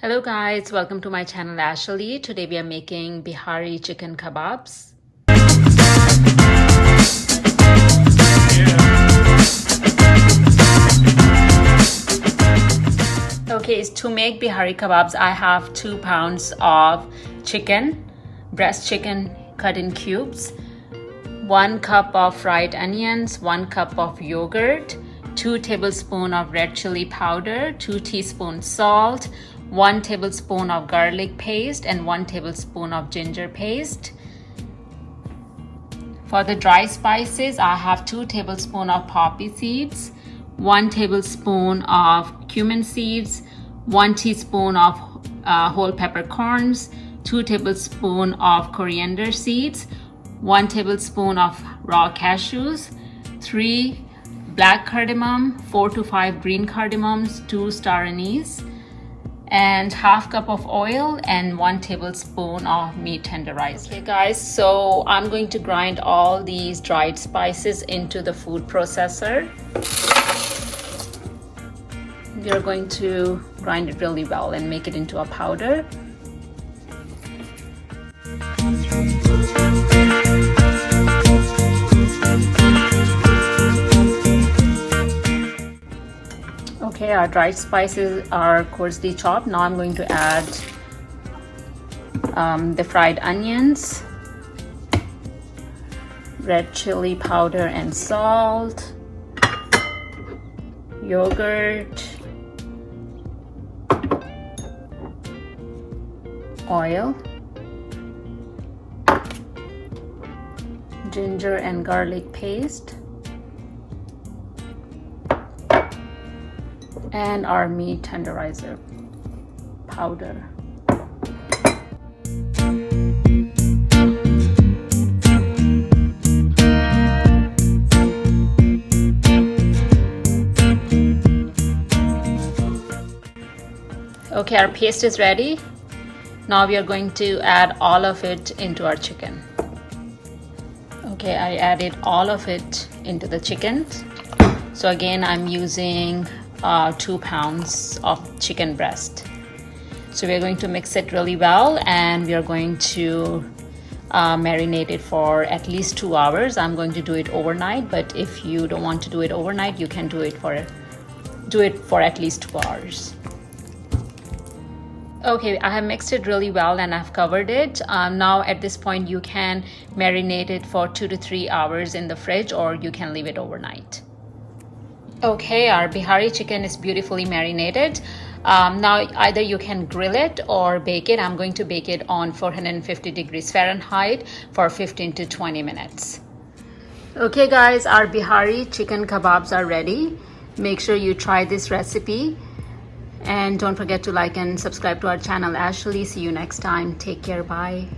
Hello guys, welcome to my channel Ashley. Today we are making Bihari chicken kebabs. Okay, to make Bihari kebabs, I have 2 pounds of chicken, breast chicken cut in cubes, 1 cup of fried onions, 1 cup of yogurt, 2 tablespoons of red chili powder, 2 teaspoons salt, 1 tablespoon of garlic paste, and 1 tablespoon of ginger paste. For the dry spices, I have 2 tablespoons of poppy seeds, 1 tablespoon of cumin seeds, 1 teaspoon of whole peppercorns, 2 tablespoons of coriander seeds, 1 tablespoon of raw cashews, 3 black cardamom, 4 to 5 green cardamoms, 2 star anise, and half cup of oil and 1 tablespoon of meat tenderizer. Okay guys, so I'm going to grind all these dried spices into the food processor. We are going to grind it really well and make it into a powder. Okay, our dried spices are coarsely chopped. Now I'm going to add the fried onions, red chili powder and salt, yogurt, oil, ginger and garlic paste, and our meat tenderizer powder. Okay, our paste is ready. Now we are going to add all of it into our chicken. Okay, I added all of it into the chicken. So again, I'm using 2 pounds of chicken breast. So we're going to mix it really well, and we are going to marinate it for at least 2 hours. I'm going to do it overnight, but if you don't want to do it overnight, you can do it for at least 2 hours. Okay, I have mixed it really well and I've covered it. Now at this point you can marinate it for 2 to 3 hours in the fridge, or you can leave it overnight. Okay, our Bihari chicken is beautifully marinated. Now either you can grill it or bake it. I'm going to bake it on 450 degrees Fahrenheit for 15 to 20 minutes. Okay guys, our Bihari chicken kebabs are ready. Make sure you try this recipe. And don't forget to like and subscribe to our channel Ashley. See you next time. Take care. Bye.